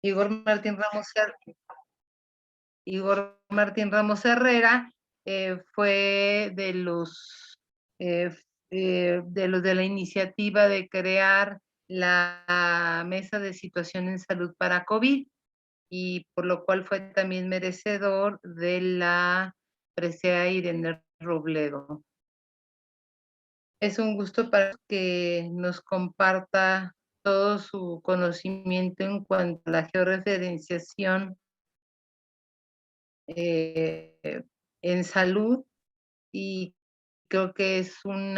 Igor Martín Ramos, Igor Martín Ramos Herrera fue de los de la iniciativa de crear la mesa de situación en salud para COVID, y por lo cual fue también merecedor de la presea Irene Robledo. Es un gusto para que nos comparta todo su conocimiento en cuanto a la georreferenciación en salud, y creo que es un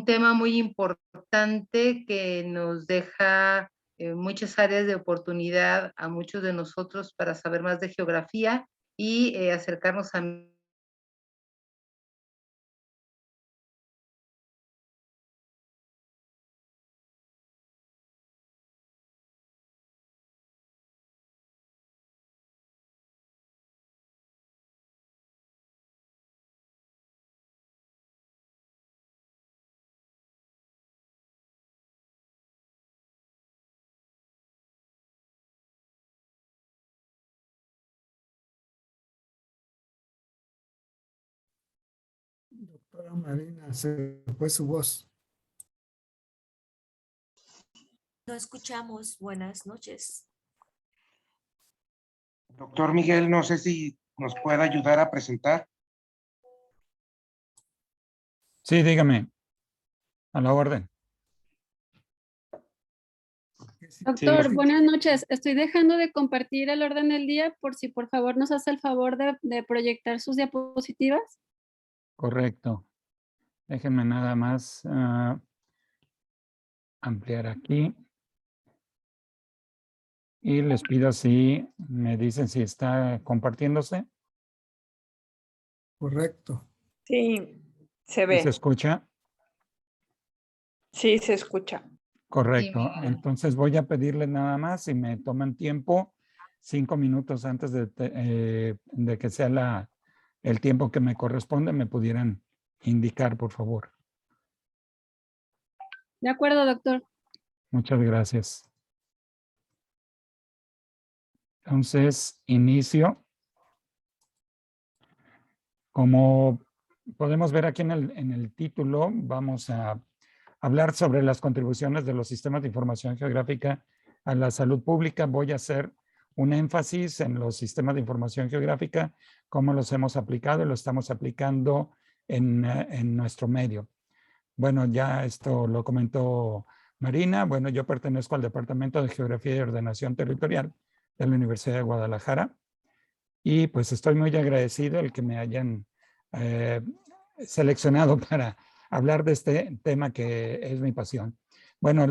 tema muy importante que nos deja muchas áreas de oportunidad a muchos de nosotros para saber más de geografía y acercarnos a Doctora Marina, se fue su voz. No escuchamos. Buenas noches. Doctor Miguel, no sé si nos puede ayudar a presentar. Sí, dígame. A la orden. Doctor, Sí. buenas noches. Estoy dejando de compartir el orden del día por si por favor nos hace el favor de proyectar sus diapositivas. Correcto. Déjenme nada más ampliar aquí. Y les pido si me dicen si está compartiéndose. Correcto. Sí, se ¿Sí ve. se escucha? Sí, se escucha. Correcto. Sí. Entonces voy a pedirle nada más, si me toman tiempo, 5 minutos antes de que sea el tiempo que me corresponde, me pudieran indicar, por favor. De acuerdo, doctor. Muchas gracias. Entonces, inicio. Como podemos ver aquí en el título, vamos a hablar sobre las contribuciones de los sistemas de información geográfica a la salud pública. Voy a hacer un énfasis en los sistemas de información geográfica, cómo los hemos aplicado y lo estamos aplicando en nuestro medio. Bueno, ya esto lo comentó Marina. Bueno, yo pertenezco al Departamento de Geografía y Ordenación Territorial de la Universidad de Guadalajara. Y pues estoy muy agradecido el que me hayan seleccionado para hablar de este tema que es mi pasión. Bueno,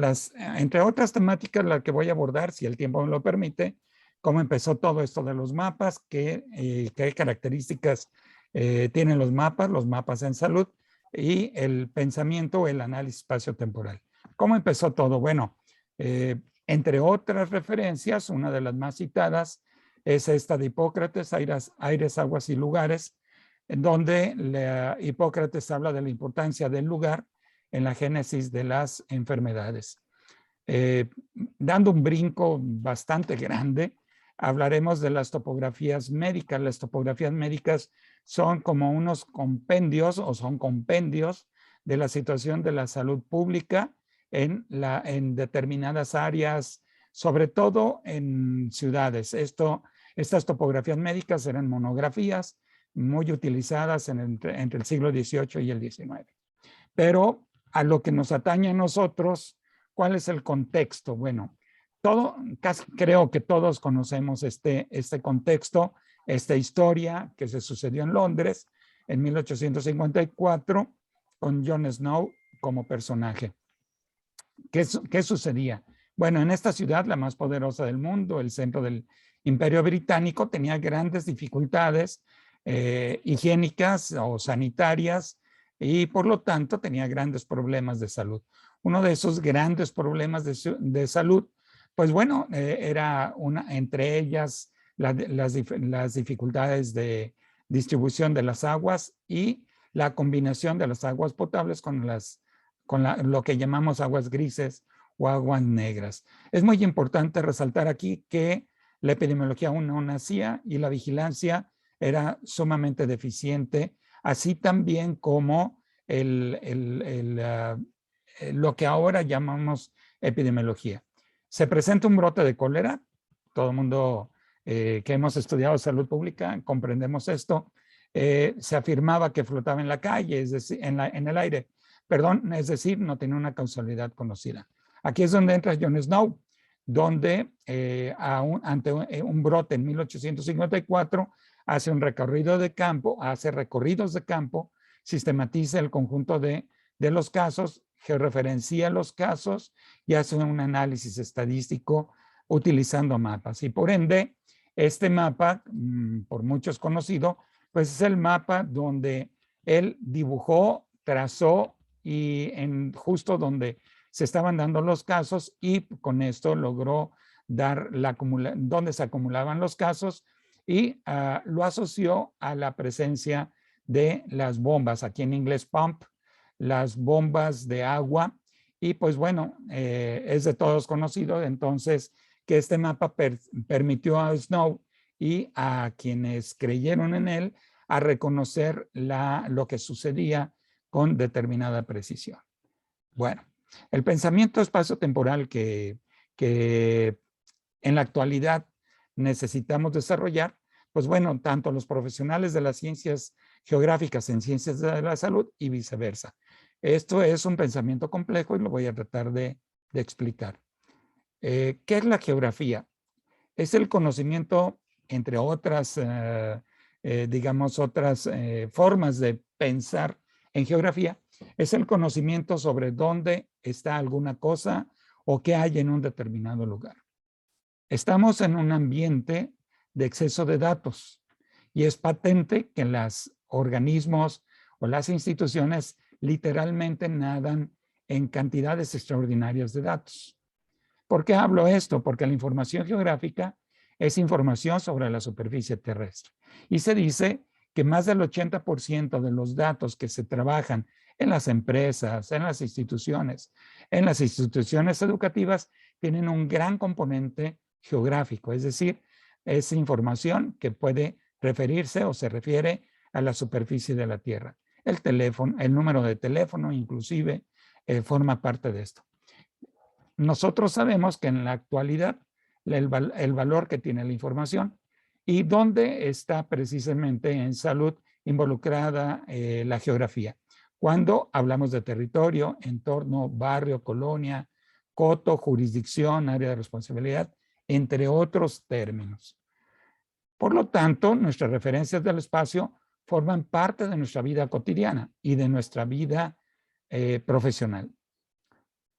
entre otras temáticas, la que voy a abordar, si el tiempo me lo permite, cómo empezó todo esto de los mapas, qué características tienen los mapas en salud, y el pensamiento o el análisis espacio-temporal. ¿Cómo empezó todo? Bueno, entre otras referencias, una de las más citadas es esta de Hipócrates, Aires, Aguas y Lugares, en donde Hipócrates habla de la importancia del lugar en la génesis de las enfermedades. Dando un brinco bastante grande, hablaremos de las topografías médicas. Las topografías médicas son como unos compendios o son compendios de la situación de la salud pública en determinadas áreas, sobre todo en ciudades. Estas topografías médicas eran monografías muy utilizadas entre el siglo XVIII y el XIX. Pero a lo que nos atañe a nosotros, ¿cuál es el contexto? Bueno, casi creo que todos conocemos este contexto, esta historia que se sucedió en Londres en 1854 con Jon Snow como personaje. ¿Qué sucedía? Bueno, en esta ciudad, la más poderosa del mundo, el centro del Imperio Británico, tenía grandes dificultades higiénicas o sanitarias, y por lo tanto tenía grandes problemas de salud. Uno de esos grandes problemas de salud, pues bueno, era entre ellas las dificultades de distribución de las aguas y la combinación de las aguas potables con lo que llamamos aguas grises o aguas negras. Es muy importante resaltar aquí que la epidemiología aún no nacía y la vigilancia era sumamente deficiente, así también como lo que ahora llamamos epidemiología. Se presenta un brote de cólera, todo el mundo que hemos estudiado salud pública comprendemos esto. Se afirmaba que flotaba en la calle, es decir, en el aire, perdón, es decir, no tenía una causalidad conocida. Aquí es donde entra John Snow, donde ante un brote en 1854 hace un recorrido de campo, hace recorridos de campo, sistematiza el conjunto de los casos, georreferencia los casos y hace un análisis estadístico utilizando mapas. Y por ende, este mapa, por muchos conocido, pues es el mapa donde él dibujó, trazó y justo donde se estaban dando los casos y con esto logró dar donde se acumulaban los casos y lo asoció a la presencia de las bombas, aquí en inglés pump, las bombas de agua y pues bueno, es de todos conocido entonces que este mapa permitió a Snow y a quienes creyeron en él a reconocer lo que sucedía con determinada precisión. Bueno, el pensamiento espacio-temporal que en la actualidad necesitamos desarrollar, pues bueno, tanto los profesionales de las ciencias geográficas en ciencias de la salud y viceversa. Esto es un pensamiento complejo y lo voy a tratar de explicar. ¿Qué es la geografía? Es el conocimiento, entre otras, digamos, otras formas de pensar en geografía, es el conocimiento sobre dónde está alguna cosa o qué hay en un determinado lugar. Estamos en un ambiente de exceso de datos y es patente que los organismos o las instituciones literalmente nadan en cantidades extraordinarias de datos. ¿Por qué hablo esto? Porque la información geográfica es información sobre la superficie terrestre. Y se dice que más del 80% de los datos que se trabajan en las empresas, en las instituciones educativas, tienen un gran componente geográfico, es decir, es información que puede referirse o se refiere a la superficie de la Tierra. El teléfono, el número de teléfono inclusive forma parte de esto. Nosotros sabemos que en la actualidad el valor que tiene la información y dónde está precisamente en salud involucrada la geografía. Cuando hablamos de territorio, entorno, barrio, colonia, coto, jurisdicción, área de responsabilidad, entre otros términos. Por lo tanto, nuestras referencias del espacio forman parte de nuestra vida cotidiana y de nuestra vida profesional.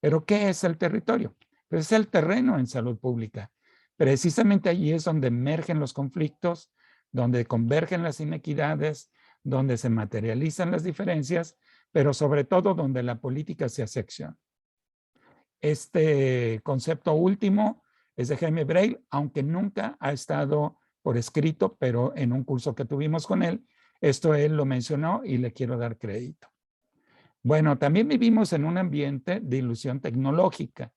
¿Pero qué es el territorio? Pues es el terreno en salud pública. Precisamente allí es donde emergen los conflictos, donde convergen las inequidades, donde se materializan las diferencias, pero sobre todo donde la política se hace acción. Este concepto último es de Jaime Breil, aunque nunca ha estado por escrito, pero en un curso que tuvimos con él, esto él lo mencionó y le quiero dar crédito. Bueno, también vivimos en un ambiente de ilusión tecnológica,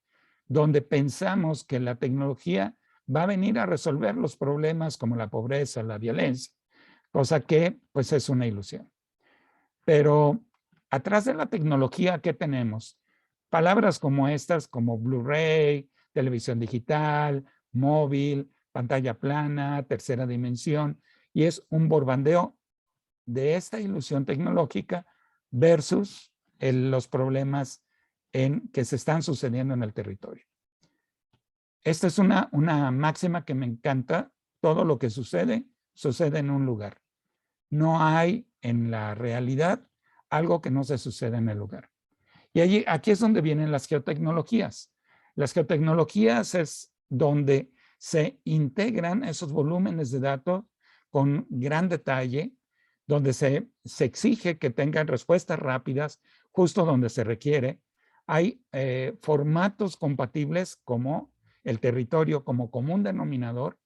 donde pensamos que la tecnología va a venir a resolver los problemas como la pobreza, la violencia, cosa que pues es una ilusión. Pero atrás de la tecnología, ¿qué tenemos? Palabras como estas, como Blu-ray, televisión digital, móvil, pantalla plana, tercera dimensión, y es un borbandeo de esta ilusión tecnológica versus los problemas que se están sucediendo en el territorio. Esta es una máxima que me encanta. Todo lo que sucede, sucede en un lugar. No hay en la realidad algo que no se suceda en el lugar. Y aquí es donde vienen las geotecnologías. Las geotecnologías es donde se integran esos volúmenes de datos con gran detalle, donde se exige que tengan respuestas rápidas, justo donde se requiere. Hay formatos compatibles como el territorio como común denominador,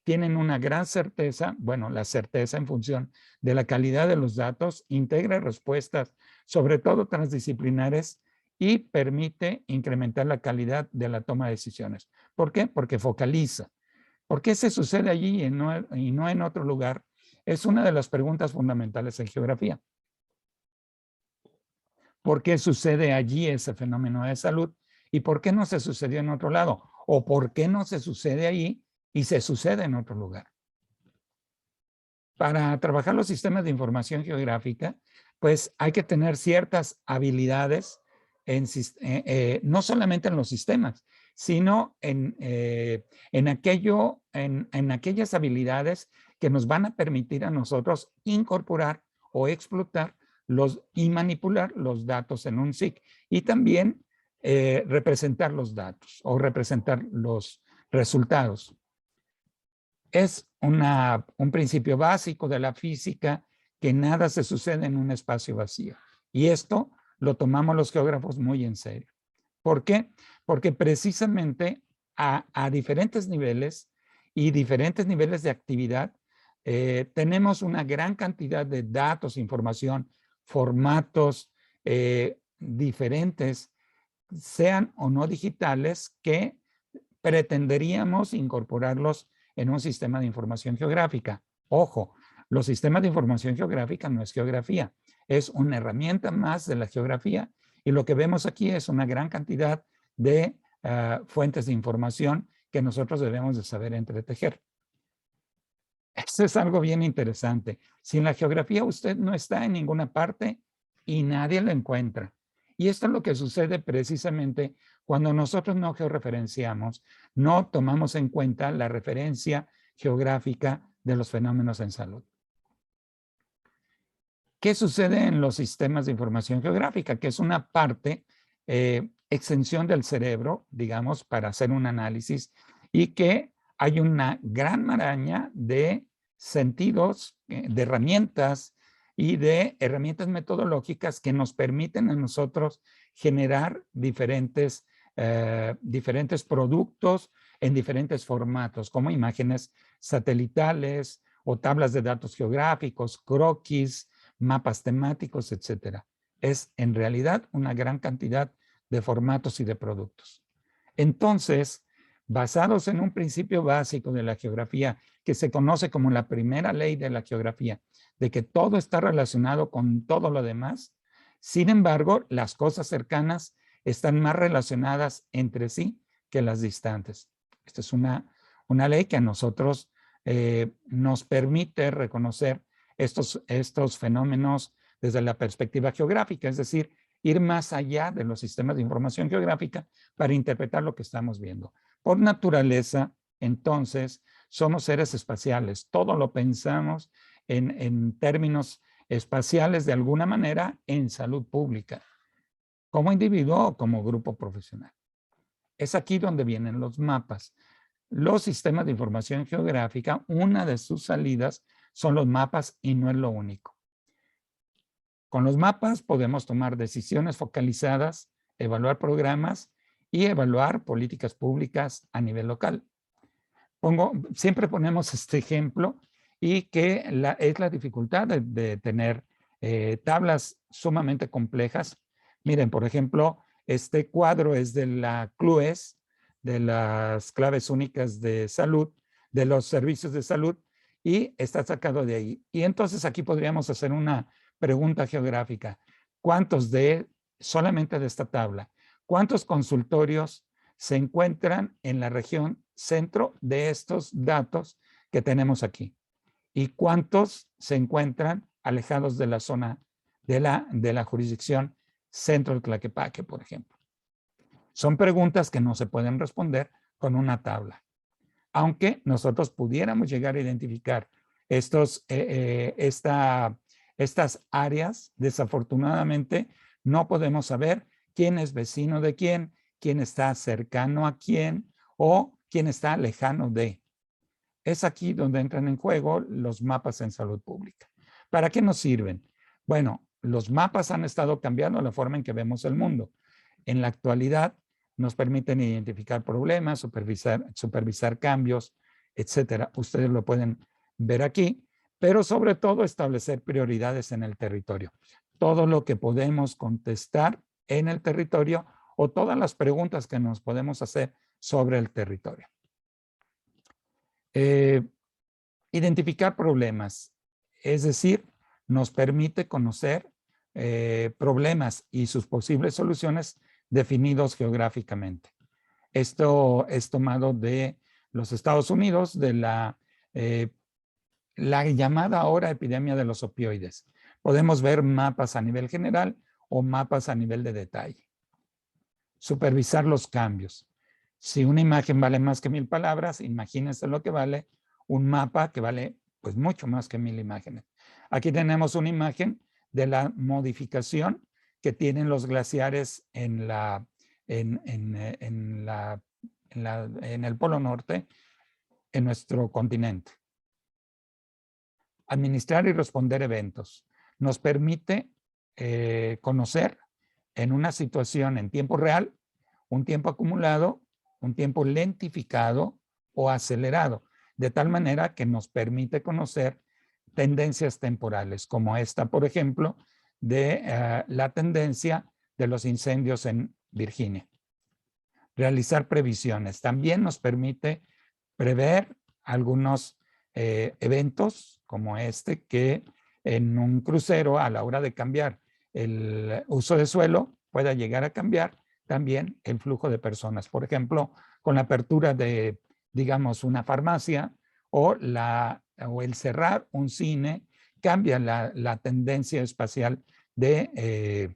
tienen una gran certeza, bueno, la certeza en función de la calidad de los datos, integra respuestas, sobre todo transdisciplinares, y permite incrementar la calidad de la toma de decisiones. ¿Por qué? Porque focaliza. ¿Por qué se sucede allí y no en otro lugar? Es una de las preguntas fundamentales en geografía. ¿Por qué sucede allí ese fenómeno de salud? ¿Y por qué no se sucedió en otro lado? ¿O por qué no se sucede allí y se sucede en otro lugar? Para trabajar los sistemas de información geográfica, pues hay que tener ciertas habilidades, no solamente en los sistemas, sino en aquellas habilidades que nos van a permitir a nosotros incorporar o explotar y manipular los datos en un SIG y también representar los datos o representar los resultados. Es un principio básico de la física que nada se sucede en un espacio vacío. Y esto lo tomamos los geógrafos muy en serio. ¿Por qué? Porque precisamente a diferentes niveles y diferentes niveles de actividad, tenemos una gran cantidad de datos, información, formatos diferentes, sean o no digitales, que pretenderíamos incorporarlos en un sistema de información geográfica. Ojo, los sistemas de información geográfica no es geografía, es una herramienta más de la geografía y lo que vemos aquí es una gran cantidad de fuentes de información que nosotros debemos de saber entretejer. Esto es algo bien interesante. Sin la geografía usted no está en ninguna parte y nadie lo encuentra. Y esto es lo que sucede precisamente cuando nosotros no georreferenciamos, no tomamos en cuenta la referencia geográfica de los fenómenos en salud. ¿Qué sucede en los sistemas de información geográfica? Que es una parte, extensión del cerebro, digamos, para hacer un análisis y que hay una gran maraña de sentidos, de herramientas y de herramientas metodológicas que nos permiten a nosotros generar diferentes productos en diferentes formatos, como imágenes satelitales o tablas de datos geográficos, croquis, mapas temáticos, etcétera. Es en realidad una gran cantidad de formatos y de productos. Entonces, basados en un principio básico de la geografía que se conoce como la primera ley de la geografía, de que todo está relacionado con todo lo demás, sin embargo, las cosas cercanas están más relacionadas entre sí que las distantes. Esta es una ley que a nosotros nos permite reconocer estos fenómenos desde la perspectiva geográfica, es decir, ir más allá de los sistemas de información geográfica para interpretar lo que estamos viendo. Por naturaleza, entonces, somos seres espaciales. Todo lo pensamos en términos espaciales de alguna manera en salud pública, como individuo o como grupo profesional. Es aquí donde vienen los mapas. Los sistemas de información geográfica, una de sus salidas son los mapas y no es lo único. Con los mapas podemos tomar decisiones focalizadas, evaluar programas y evaluar políticas públicas a nivel local. Siempre ponemos este ejemplo y que es la dificultad de tener tablas sumamente complejas. Miren, por ejemplo, este cuadro es de la CLUES, de las claves únicas de salud, de los servicios de salud, y está sacado de ahí. Y entonces aquí podríamos hacer una pregunta geográfica. ¿Cuántos solamente de esta tabla, cuántos consultorios se encuentran en la región centro de estos datos que tenemos aquí? ¿Y cuántos se encuentran alejados de la zona de la jurisdicción centro de Tlaquepaque, por ejemplo? Son preguntas que no se pueden responder con una tabla. Aunque nosotros pudiéramos llegar a identificar estas áreas, desafortunadamente no podemos saber quién es vecino de quién está cercano a quién o quién está lejano de. Es aquí donde entran en juego los mapas en salud pública. ¿Para qué nos sirven? Bueno, los mapas han estado cambiando la forma en que vemos el mundo. En la actualidad nos permiten identificar problemas, supervisar cambios, etcétera. Ustedes lo pueden ver aquí, pero sobre todo establecer prioridades en el territorio. Todo lo que podemos contestar en el territorio o todas las preguntas que nos podemos hacer sobre el territorio. Identificar problemas, es decir, nos permite conocer problemas y sus posibles soluciones definidos geográficamente. Esto es tomado de los Estados Unidos, de la llamada ahora epidemia de los opioides. Podemos ver mapas a nivel general o mapas a nivel de detalle. Supervisar los cambios. Si una imagen vale más que 1000 palabras, imagínense lo que vale un mapa que vale pues mucho más que 1000 imágenes. Aquí tenemos una imagen de la modificación que tienen los glaciares en el Polo Norte, en nuestro continente. Administrar y responder eventos. Nos permite conocer en una situación en tiempo real, un tiempo acumulado, un tiempo lentificado o acelerado, de tal manera que nos permite conocer tendencias temporales, como esta, por ejemplo, de la tendencia de los incendios en Virginia. Realizar previsiones. También nos permite prever algunos eventos como este, que en un crucero a la hora de cambiar el uso de suelo pueda llegar a cambiar también el flujo de personas. Por ejemplo, con la apertura de, digamos, una farmacia o el cerrar un cine, cambia la tendencia espacial de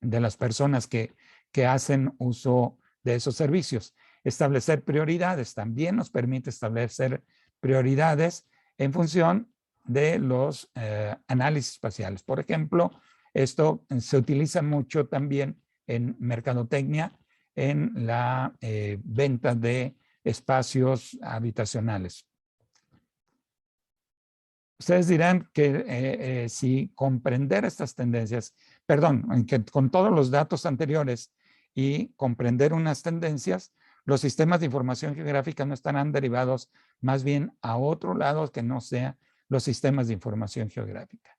las personas que hacen uso de esos servicios. Establecer prioridades también nos permite establecer prioridades en función de los análisis espaciales. Por ejemplo, esto se utiliza mucho también en mercadotecnia, en la venta de espacios habitacionales. Ustedes dirán que si comprender estas tendencias, perdón, que con todos los datos anteriores y comprender unas tendencias, los sistemas de información geográfica no estarán derivados más bien a otro lado que no sea los sistemas de información geográfica.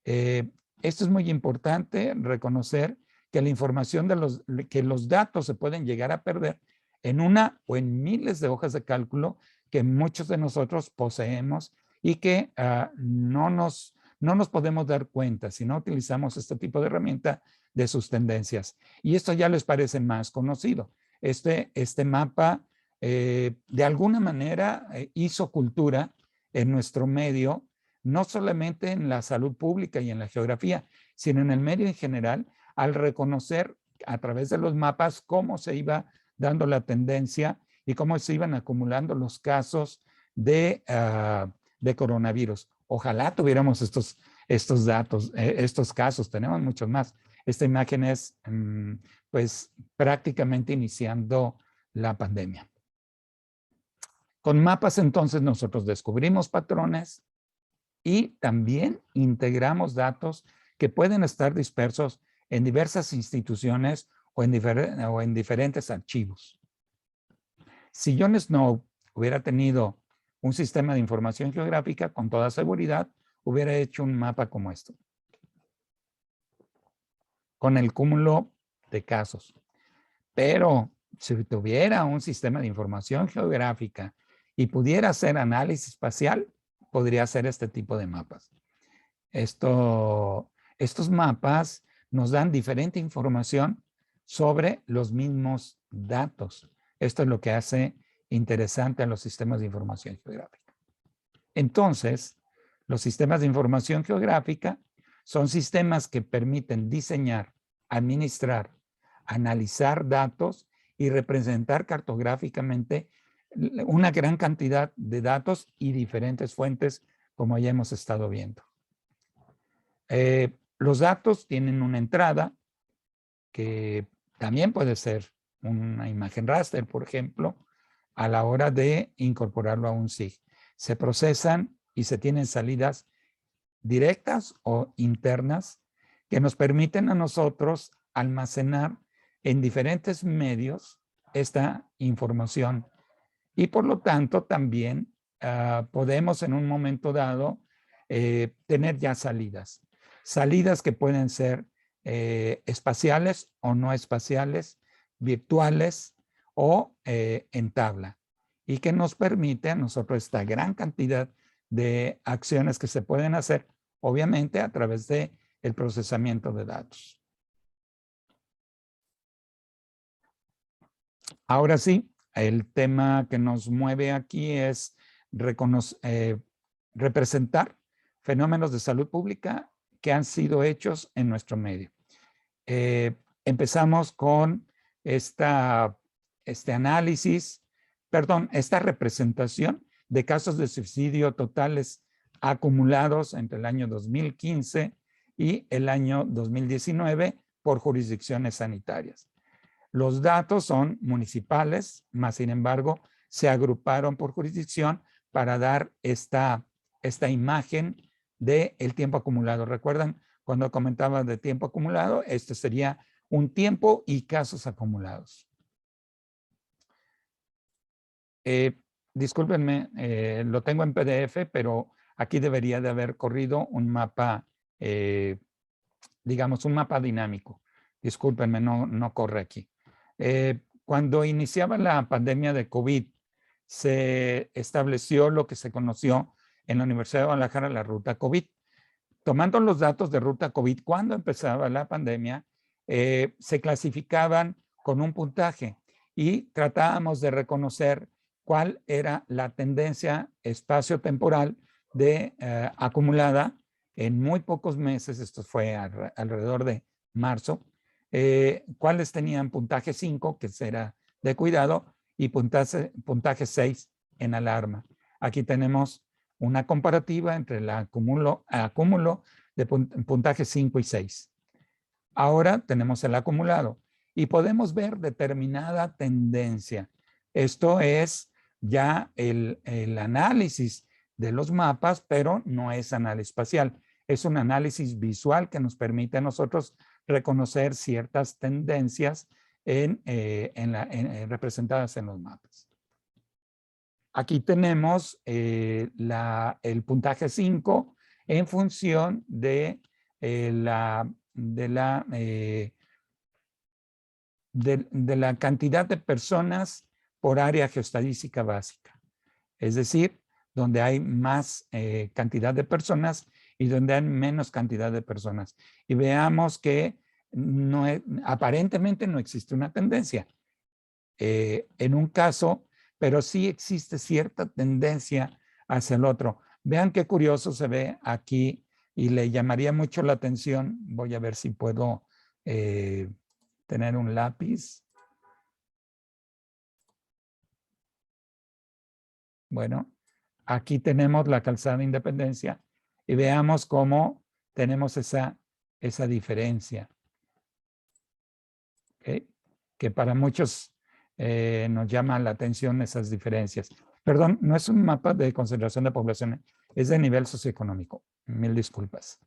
Esto es muy importante, reconocer que la información que los datos se pueden llegar a perder en una o en miles de hojas de cálculo que muchos de nosotros poseemos y que no nos podemos dar cuenta si no utilizamos este tipo de herramienta de sus tendencias. Y esto ya les parece más conocido. Este mapa de alguna manera hizo cultura en nuestro medio, no solamente en la salud pública y en la geografía, sino en el medio en general, al reconocer a través de los mapas cómo se iba dando la tendencia y cómo se iban acumulando los casos de coronavirus. Ojalá tuviéramos estos datos, estos casos, tenemos muchos más. Esta imagen es pues prácticamente iniciando la pandemia. Con mapas entonces nosotros descubrimos patrones y también integramos datos que pueden estar dispersos en diversas instituciones o en diferentes archivos. Si John Snow hubiera tenido un sistema de información geográfica, con toda seguridad hubiera hecho un mapa como esto, con el cúmulo de casos. Pero si tuviera un sistema de información geográfica y pudiera hacer análisis espacial, podría hacer este tipo de mapas. Estos mapas nos dan diferente información sobre los mismos datos. Esto es lo que hace interesante a los sistemas de información geográfica. Entonces, los sistemas de información geográfica son sistemas que permiten diseñar, administrar, analizar datos y representar cartográficamente una gran cantidad de datos y diferentes fuentes, como ya hemos estado viendo. Los datos tienen una entrada que también puede ser una imagen raster, por ejemplo, a la hora de incorporarlo a un SIG. Se procesan y se tienen salidas directas o internas que nos permiten a nosotros almacenar en diferentes medios esta información y por lo tanto también podemos en un momento dado tener ya salidas que pueden ser espaciales o no espaciales, virtuales o en tabla, y que nos permite a nosotros esta gran cantidad de acciones que se pueden hacer, obviamente a través de el procesamiento de datos. Ahora sí, el tema que nos mueve aquí es representar fenómenos de salud pública que han sido hechos en nuestro medio. Empezamos con esta representación de casos de suicidio totales acumulados entre el año 2015 y el año 2019 por jurisdicciones sanitarias. Los datos son municipales, más sin embargo, se agruparon por jurisdicción para dar esta imagen del tiempo acumulado. ¿Recuerdan cuando comentaba de tiempo acumulado? Este sería un tiempo y casos acumulados. Discúlpenme, lo tengo en PDF, pero aquí debería de haber corrido un mapa, digamos, un mapa dinámico. Discúlpenme, no corre aquí. Cuando iniciaba la pandemia de COVID, se estableció lo que se conoció en la Universidad de Guadalajara, la ruta COVID. Tomando los datos de ruta COVID, cuando empezaba la pandemia, se clasificaban con un puntaje y tratábamos de reconocer cuál era la tendencia espacio-temporal acumulada en muy pocos meses. Esto fue alrededor de marzo. Cuáles tenían puntaje 5, que será de cuidado, y puntaje 6 en alarma. Aquí tenemos una comparativa entre el acúmulo de puntaje 5 y 6. Ahora tenemos el acumulado y podemos ver determinada tendencia. Esto es ya el análisis de los mapas, pero no es análisis espacial. Es un análisis visual que nos permite a nosotros reconocer ciertas tendencias representadas en los mapas. Aquí tenemos el puntaje 5 en función de la cantidad de personas por área geoestadística básica. Es decir, donde hay más cantidad de personas y donde hay menos cantidad de personas. Y veamos que aparentemente no existe una tendencia en un caso, pero sí existe cierta tendencia hacia el otro. Vean qué curioso se ve aquí y le llamaría mucho la atención. Voy a ver si puedo tener un lápiz. Bueno, aquí tenemos la calzada Independencia y veamos cómo tenemos esa diferencia. ¿Okay? Que para muchos nos llama la atención esas diferencias. Perdón, no es un mapa de concentración de población, es de nivel socioeconómico. Mil disculpas.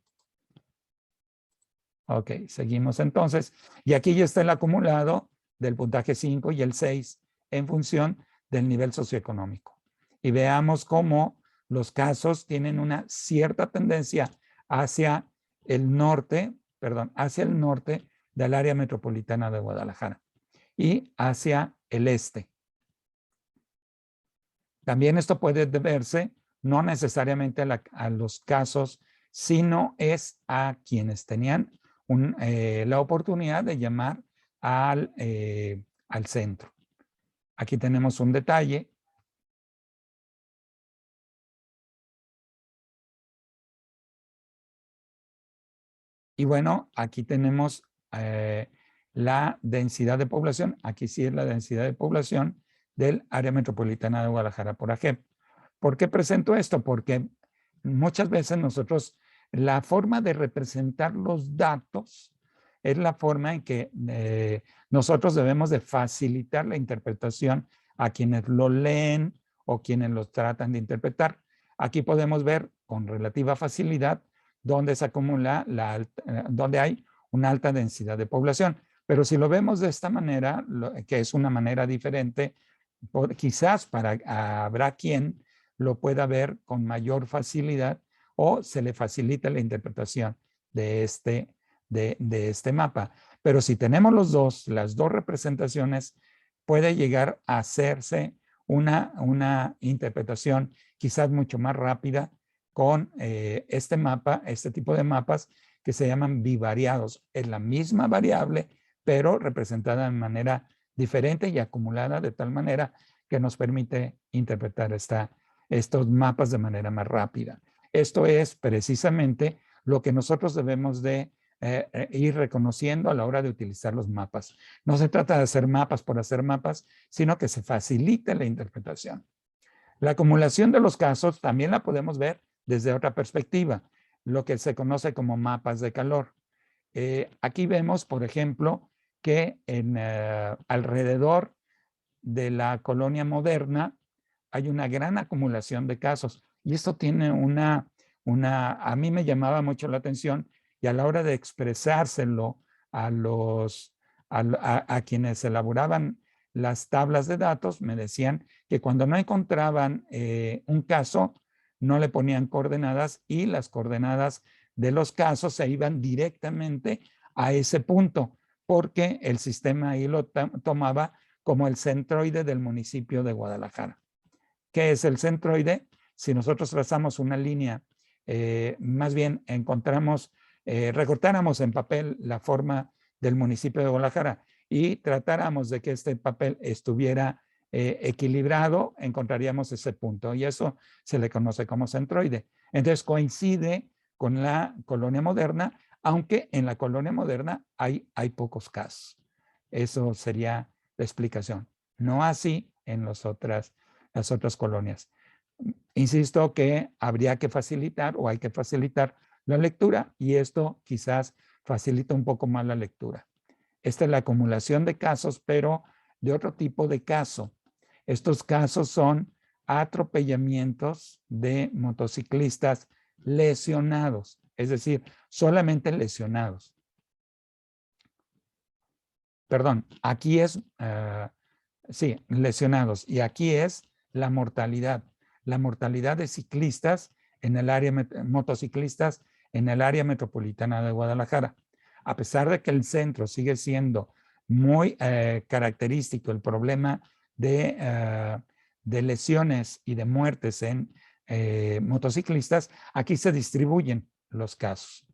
Ok, seguimos entonces. Y aquí ya está el acumulado del puntaje 5 y el 6 en función del nivel socioeconómico. Y veamos cómo los casos tienen una cierta tendencia hacia el norte del área metropolitana de Guadalajara y hacia el este. También esto puede deberse no necesariamente a los casos, sino es a quienes tenían la oportunidad de llamar al centro. Aquí tenemos un detalle. Y bueno, aquí tenemos la densidad de población. Aquí sí es la densidad de población del área metropolitana de Guadalajara, por ejemplo. ¿Por qué presento esto? Porque muchas veces nosotros, la forma de representar los datos es la forma en que nosotros debemos de facilitar la interpretación a quienes lo leen o quienes los tratan de interpretar. Aquí podemos ver con relativa facilidad dónde se acumula donde hay una alta densidad de población. Pero si lo vemos de esta manera, que es una manera diferente, quizás habrá quien lo pueda ver con mayor facilidad o se le facilita la interpretación de de este mapa. Pero si tenemos las dos representaciones, puede llegar a hacerse una interpretación quizás mucho más rápida con este mapa, este tipo de mapas que se llaman bivariados. Es la misma variable, pero representada de manera diferente y acumulada de tal manera que nos permite interpretar estos mapas de manera más rápida. Esto es precisamente lo que nosotros debemos de ir reconociendo a la hora de utilizar los mapas. No se trata de hacer mapas por hacer mapas, sino que se facilite la interpretación. La acumulación de los casos también la podemos ver desde otra perspectiva, lo que se conoce como mapas de calor. Aquí vemos, por ejemplo, que alrededor de la colonia moderna hay una gran acumulación de casos. Y esto tiene a mí me llamaba mucho la atención, y a la hora de expresárselo a quienes elaboraban las tablas de datos, me decían que cuando no encontraban un caso, no le ponían coordenadas, y las coordenadas de los casos se iban directamente a ese punto, porque el sistema ahí lo tomaba como el centroide del municipio de Guadalajara. ¿Qué es el centroide? Si nosotros trazamos una línea, más bien recortáramos en papel la forma del municipio de Guadalajara y tratáramos de que este papel estuviera equilibrado, encontraríamos ese punto, y eso se le conoce como centroide. Entonces coincide con la colonia moderna, aunque en la colonia moderna hay pocos casos. Eso sería la explicación. No así en las otras colonias. Insisto que habría que facilitar, o hay que facilitar la lectura, y esto quizás facilita un poco más la lectura. Esta es la acumulación de casos, pero de otro tipo de caso. Estos casos son atropellamientos de motociclistas lesionados, es decir, solamente lesionados. Perdón, aquí es, sí, lesionados, y aquí es la mortalidad de ciclistas en el área, motociclistas en el área metropolitana de Guadalajara. A pesar de que el centro sigue siendo muy característico el problema de lesiones y de muertes en motociclistas, aquí se distribuyen los casos.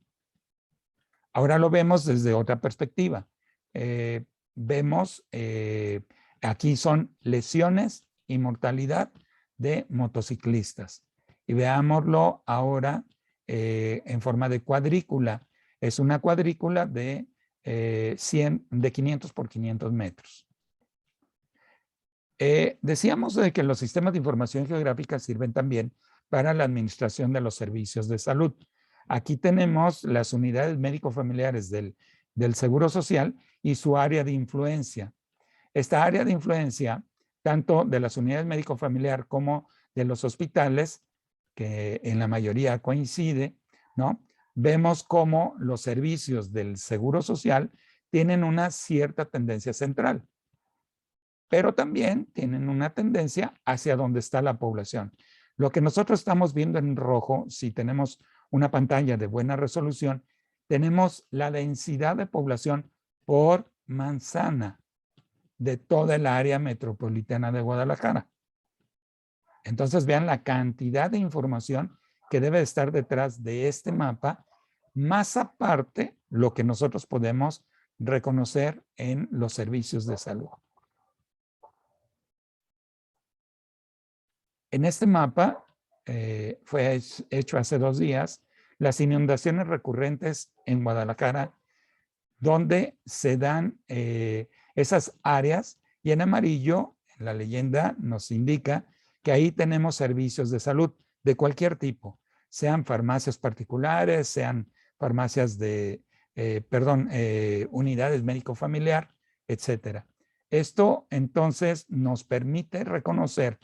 Ahora lo vemos desde otra perspectiva. Vemos, aquí son lesiones y mortalidad de motociclistas. Y veámoslo ahora en forma de cuadrícula. Es una cuadrícula de 500 por 500 metros. Decíamos de que los sistemas de información geográfica sirven también para la administración de los servicios de salud. Aquí tenemos las unidades médico-familiares del Seguro Social y su área de influencia. Esta área de influencia, tanto de las unidades médico-familiar como de los hospitales, que en la mayoría coincide, ¿no? Vemos cómo los servicios del Seguro Social tienen una cierta tendencia central, pero también tienen una tendencia hacia donde está la población. Lo que nosotros estamos viendo en rojo, si tenemos una pantalla de buena resolución, tenemos la densidad de población por manzana de toda el área metropolitana de Guadalajara. Entonces vean la cantidad de información que debe estar detrás de este mapa, más aparte lo que nosotros podemos reconocer en los servicios de salud. En este mapa, fue hecho hace 2 días, las inundaciones recurrentes en Guadalajara, donde se dan esas áreas, y en amarillo, la leyenda nos indica que ahí tenemos servicios de salud de cualquier tipo, sean farmacias particulares, sean farmacias unidades médico-familiar, etcétera. Esto entonces nos permite reconocer,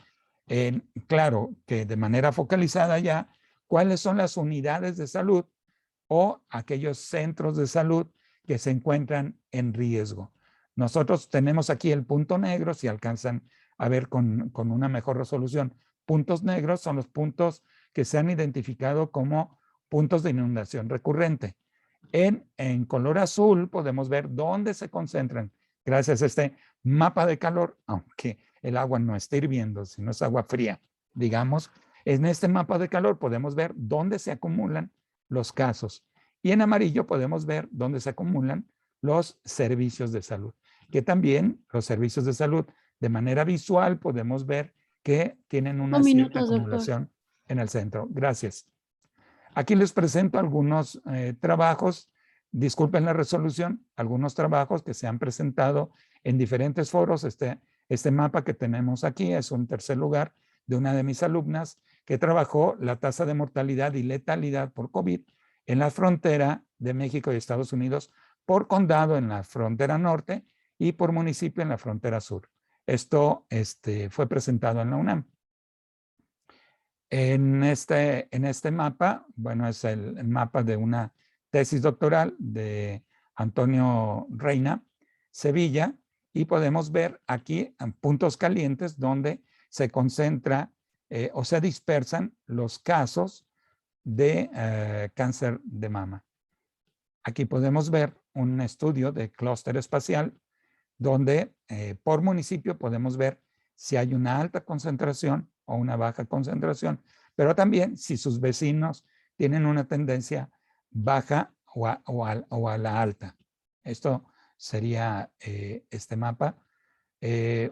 claro, que de manera focalizada ya, cuáles son las unidades de salud o aquellos centros de salud que se encuentran en riesgo. Nosotros tenemos aquí el punto negro, si alcanzan a ver con una mejor resolución. Puntos negros son los puntos que se han identificado como puntos de inundación recurrente. En color azul podemos ver dónde se concentran, gracias a este mapa de calor, aunque el agua no esté hirviendo, sino es agua fría, digamos. En este mapa de calor podemos ver dónde se acumulan los casos. Y en amarillo podemos ver dónde se acumulan los servicios de salud, que también los servicios de salud de manera visual podemos ver que tienen una 5 cierta minutos, doctor. acumulación en el centro. Gracias. Aquí les presento algunos trabajos, disculpen la resolución, algunos trabajos que se han presentado en diferentes foros. Este mapa que tenemos aquí es un tercer lugar de una de mis alumnas que trabajó la tasa de mortalidad y letalidad por COVID en la frontera de México y Estados Unidos, por condado en la frontera norte y por municipio en la frontera sur. Esto fue presentado en la UNAM. En este mapa, bueno, es el mapa de una tesis doctoral de Antonio Reina Sevilla, y podemos ver aquí puntos calientes donde se concentra o se dispersan los casos de cáncer de mama. Aquí podemos ver un estudio de clúster espacial donde por municipio podemos ver si hay una alta concentración o una baja concentración, pero también si sus vecinos tienen una tendencia baja o a la alta. Esto sería este mapa.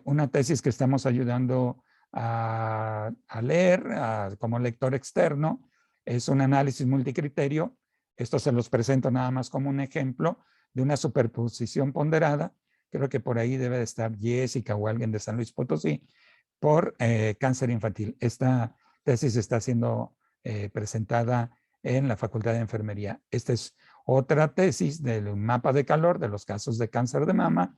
Una tesis que estamos ayudando a leer como lector externo es un análisis multicriterio. Esto se los presento nada más como un ejemplo de una superposición ponderada. Creo que por ahí debe de estar Jessica o alguien de San Luis Potosí, por cáncer infantil. Esta tesis está siendo presentada en la Facultad de Enfermería. Esta es otra tesis del mapa de calor de los casos de cáncer de mama,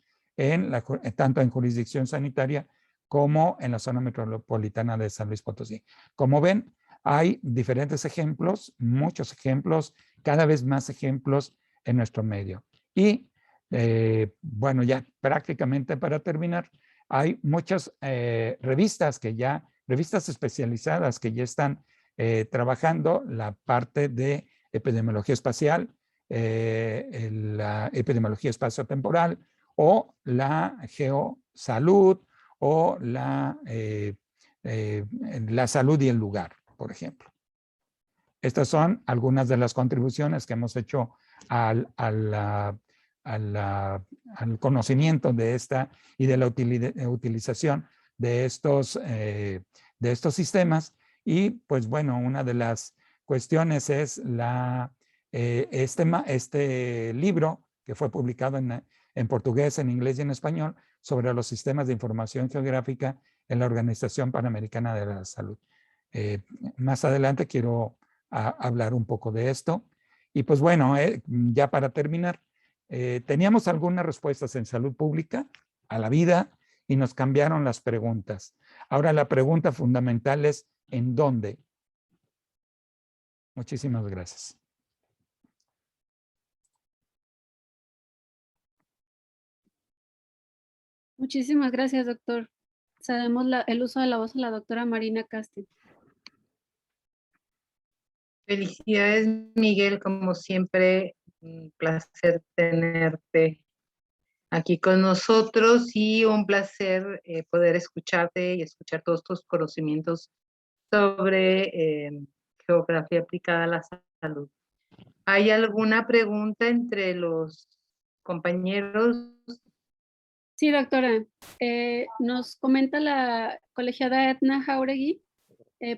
tanto en jurisdicción sanitaria como en la zona metropolitana de San Luis Potosí. Como ven, hay diferentes ejemplos, muchos ejemplos, cada vez más ejemplos en nuestro medio. Y bueno, ya prácticamente para terminar, hay muchas revistas revistas especializadas que ya están trabajando la parte de epidemiología espacial, la epidemiología espaciotemporal o la geosalud o la salud y el lugar, por ejemplo. Estas son algunas de las contribuciones que hemos hecho al conocimiento de esta y de la utilización de estos sistemas. Y pues bueno, una de las cuestiones es este libro que fue publicado en portugués, en inglés y en español sobre los sistemas de información geográfica en la Organización Panamericana de la Salud. Más adelante quiero hablar un poco de esto. Y pues bueno, ya para terminar, teníamos algunas respuestas en salud pública a la vida y nos cambiaron las preguntas. Ahora la pregunta fundamental es ¿en dónde? Muchísimas gracias. Muchísimas gracias, doctor. Cedemos el uso de la voz a la doctora Marina Casti. Felicidades, Miguel, como siempre, un placer tenerte aquí con nosotros y un placer poder escucharte y escuchar todos tus conocimientos sobre geografía aplicada a la salud. ¿Hay alguna pregunta entre los compañeros? Sí, doctora. Nos comenta la colegiada Edna Jauregui.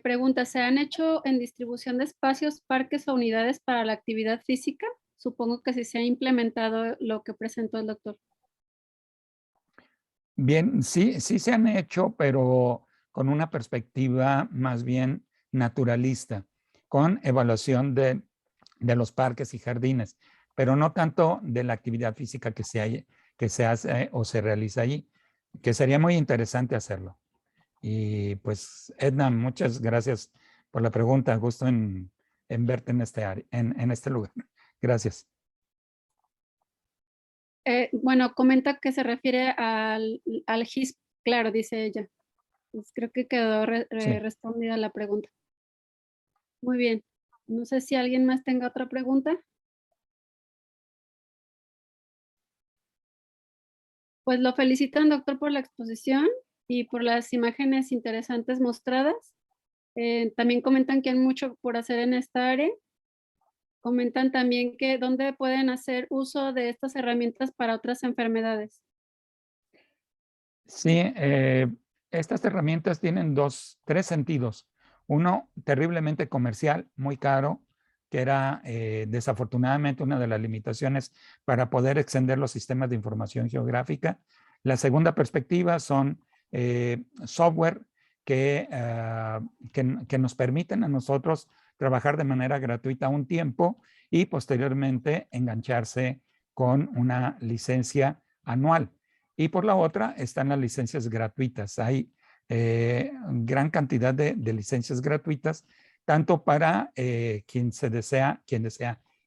Pregunta, ¿se han hecho en distribución de espacios, parques o unidades para la actividad física? Supongo que sí se ha implementado lo que presentó el doctor. Bien, sí se han hecho, pero con una perspectiva más bien naturalista, con evaluación de los parques y jardines, pero no tanto de la actividad física que se hace o se realiza allí, que sería muy interesante hacerlo. Y pues, Edna, muchas gracias por la pregunta. Gusto en verte en este lugar. Gracias. Bueno, comenta que se refiere al GISP, claro, dice ella. Pues creo que quedó Sí. respondida la pregunta. Muy bien. No sé si alguien más tenga otra pregunta. Pues lo felicitan, doctor, por la exposición y por las imágenes interesantes mostradas. También comentan que hay mucho por hacer en esta área. Comentan también que dónde pueden hacer uso de estas herramientas para otras enfermedades. Sí, estas herramientas tienen tres sentidos. Uno, terriblemente comercial, muy caro, que era desafortunadamente una de las limitaciones para poder extender los sistemas de información geográfica. La segunda perspectiva son software que nos permiten a nosotros trabajar de manera gratuita un tiempo y posteriormente engancharse con una licencia anual. Y por la otra están las licencias gratuitas. Hay gran cantidad de licencias gratuitas, tanto para quien desea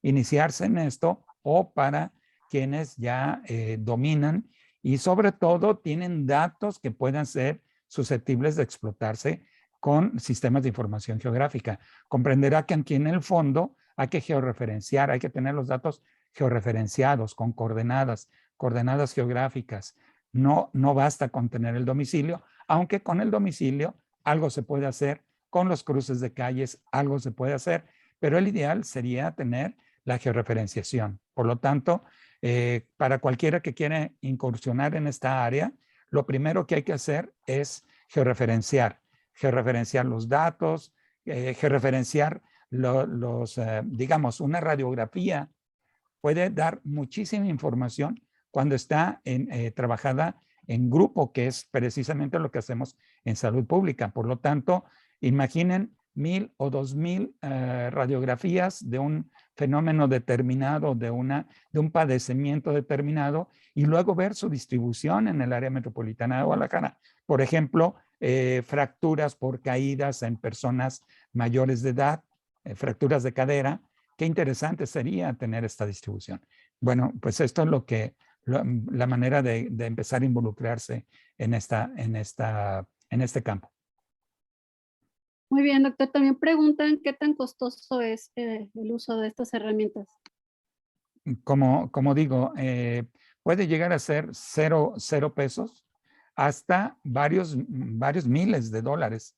iniciarse en esto o para quienes ya dominan y sobre todo tienen datos que puedan ser susceptibles de explotarse con sistemas de información geográfica. Comprenderá que aquí en el fondo hay que georreferenciar, hay que tener los datos georreferenciados con coordenadas geográficas. No basta con tener el domicilio, aunque con el domicilio algo se puede hacer, con los cruces de calles algo se puede hacer, pero el ideal sería tener la georreferenciación. Por lo tanto, para cualquiera que quiera incursionar en esta área, lo primero que hay que hacer es georreferenciar los datos, georreferenciar digamos, una radiografía puede dar muchísima información cuando está trabajada en grupo, que es precisamente lo que hacemos en salud pública. Por lo tanto, imaginen 1,000 o 2,000 radiografías de un fenómeno determinado, de un padecimiento determinado, y luego ver su distribución en el área metropolitana de Guadalajara. Por ejemplo, fracturas por caídas en personas mayores de edad, fracturas de cadera. Qué interesante sería tener esta distribución. Bueno, pues esto es la manera de empezar a involucrarse en este campo. Muy bien, doctor. También preguntan qué tan costoso es el uso de estas herramientas. Como digo, puede llegar a ser cero pesos hasta varios miles de dólares.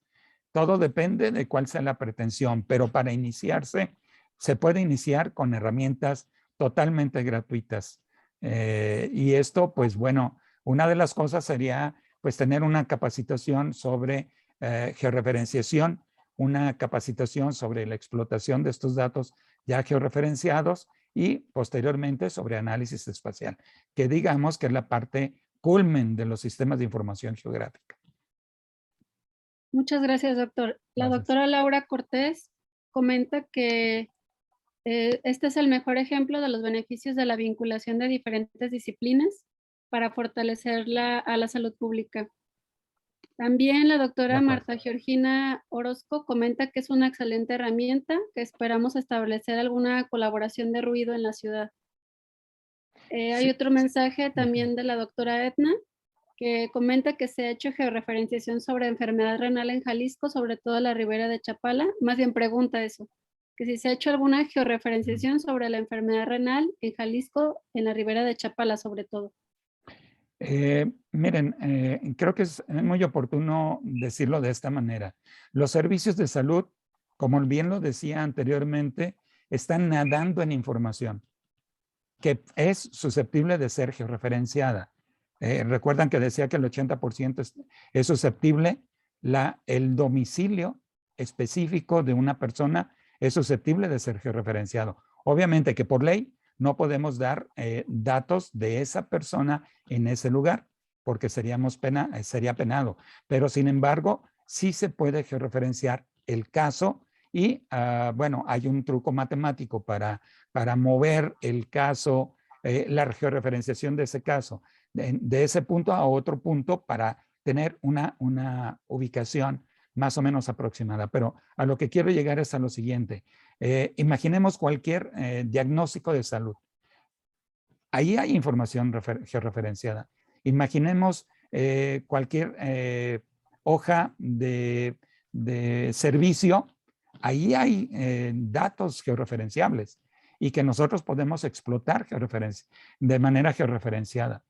Todo depende de cuál sea la pretensión, pero para iniciarse se puede iniciar con herramientas totalmente gratuitas. Y esto, pues bueno, una de las cosas sería pues tener una capacitación sobre georreferenciación, una capacitación sobre la explotación de estos datos ya georreferenciados y posteriormente sobre análisis espacial, que digamos que es la parte culmen de los sistemas de información geográfica. Muchas gracias, doctor. La Gracias. doctora Laura Cortés comenta que este es el mejor ejemplo de los beneficios de la vinculación de diferentes disciplinas para fortalecer a la salud pública. También la doctora Marta Georgina Orozco comenta que es una excelente herramienta, que esperamos establecer alguna colaboración de ruido en la ciudad. Hay otro mensaje también de la doctora Edna, que comenta que se ha hecho georreferenciación sobre enfermedad renal en Jalisco, sobre todo en la ribera de Chapala. Más bien pregunta eso, que si se ha hecho alguna georreferenciación sobre la enfermedad renal en Jalisco, en la ribera de Chapala sobre todo. Miren, creo que es muy oportuno decirlo de esta manera. Los servicios de salud, como bien lo decía anteriormente, están nadando en información que es susceptible de ser georreferenciada. Recuerdan que decía que el 80% es susceptible, el domicilio específico de una persona es susceptible de ser georreferenciado. Obviamente que por ley no podemos dar datos de esa persona en ese lugar, porque sería penado. Pero sin embargo, sí se puede georreferenciar el caso y, bueno, hay un truco matemático para mover el caso, la georreferenciación de ese caso, de ese punto a otro punto para tener una ubicación más o menos aproximada. Pero a lo que quiero llegar es a lo siguiente. Imaginemos cualquier diagnóstico de salud. Ahí hay información georreferenciada. Imaginemos cualquier hoja de servicio. Ahí hay datos georreferenciables y que nosotros podemos explotar de manera georreferenciada.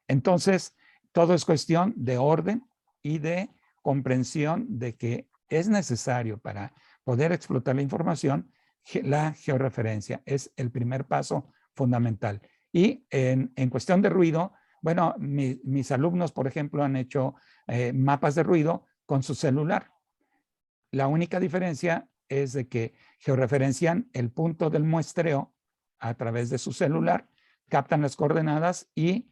Entonces, todo es cuestión de orden y de comprensión de que es necesario para poder explotar la información, la georreferencia es el primer paso fundamental. Y en cuestión de ruido, bueno, mis alumnos, por ejemplo, han hecho mapas de ruido con su celular. La única diferencia es de que georreferencian el punto del muestreo a través de su celular, captan las coordenadas y,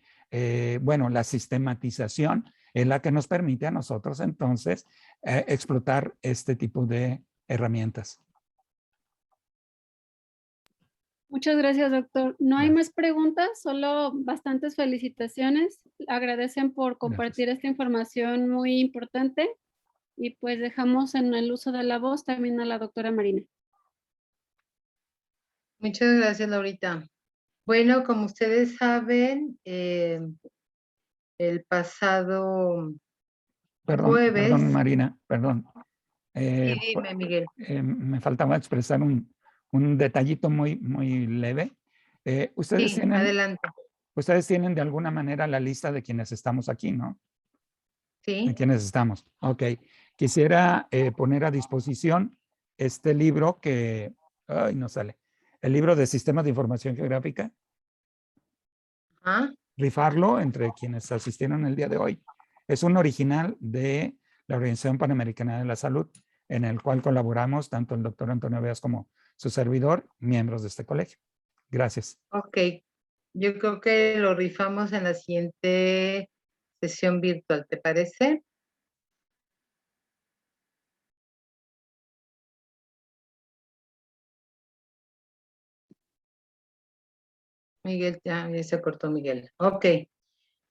bueno, la sistematización es la que nos permite a nosotros entonces explotar este tipo de herramientas. Muchas gracias, doctor. No hay Gracias. más preguntas, solo bastantes felicitaciones. Agradecen por compartir esta información muy importante y pues dejamos en el uso de la voz también a la doctora Marina. Muchas gracias, Laurita. Bueno, como ustedes saben, el pasado Perdón, jueves. perdón, Marina, perdón. Sí, dime, Miguel. Me faltaba expresar un detallito muy leve. Ustedes Sí, adelante. tienen de alguna manera la lista de quienes estamos aquí, ¿no? Sí. De quienes estamos. Ok. Quisiera poner a disposición este libro que, ay, no sale. El libro de Sistemas de Información Geográfica. Ajá. Rifarlo entre quienes asistieron el día de hoy. Es un original de la Organización Panamericana de la Salud, en el cual colaboramos tanto el doctor Antonio Veas como su servidor, miembros de este colegio. Gracias. Ok. Yo creo que lo rifamos en la siguiente sesión virtual, ¿te parece? Miguel, ya se cortó Miguel. Ok.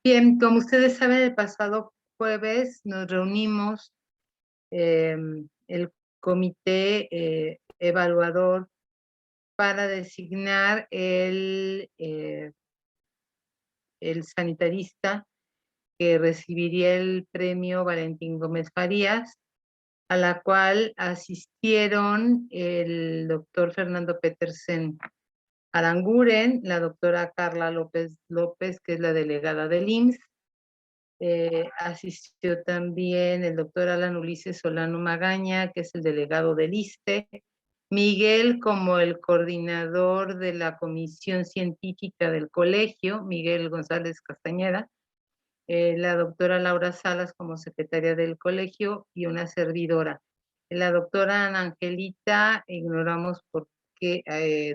Bien, como ustedes saben, el pasado jueves nos reunimos el comité evaluador para designar el sanitarista que recibiría el premio Valentín Gómez Farías, a la cual asistieron el doctor Fernando Petersen Aranguren, la doctora Carla López López, que es la delegada del IMSS, asistió también el doctor Alan Ulises Solano Magaña, que es el delegado del ISSSTE, Miguel como el coordinador de la comisión científica del colegio, Miguel González Castañeda, la doctora Laura Salas como secretaria del colegio y una servidora. La doctora Ana Angelita, ignoramos por qué,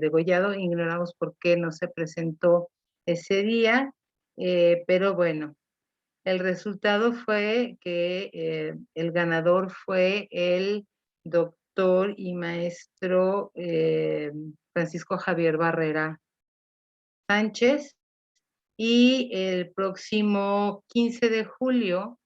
Degollado, ignoramos por qué no se presentó ese día, pero bueno, el resultado fue que el ganador fue el doctor y maestro Francisco Javier Barrera Sánchez, y el próximo 15 de julio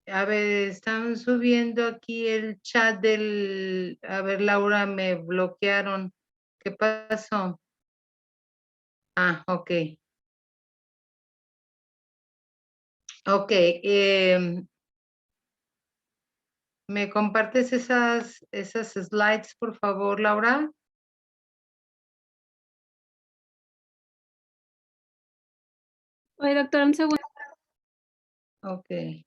a ver, están subiendo aquí el chat del... A ver, Laura, me bloquearon. ¿Qué pasó? Ah, ok. Ok. ¿Me compartes esas slides, por favor, Laura? Oye, doctora, un segundo. Ok.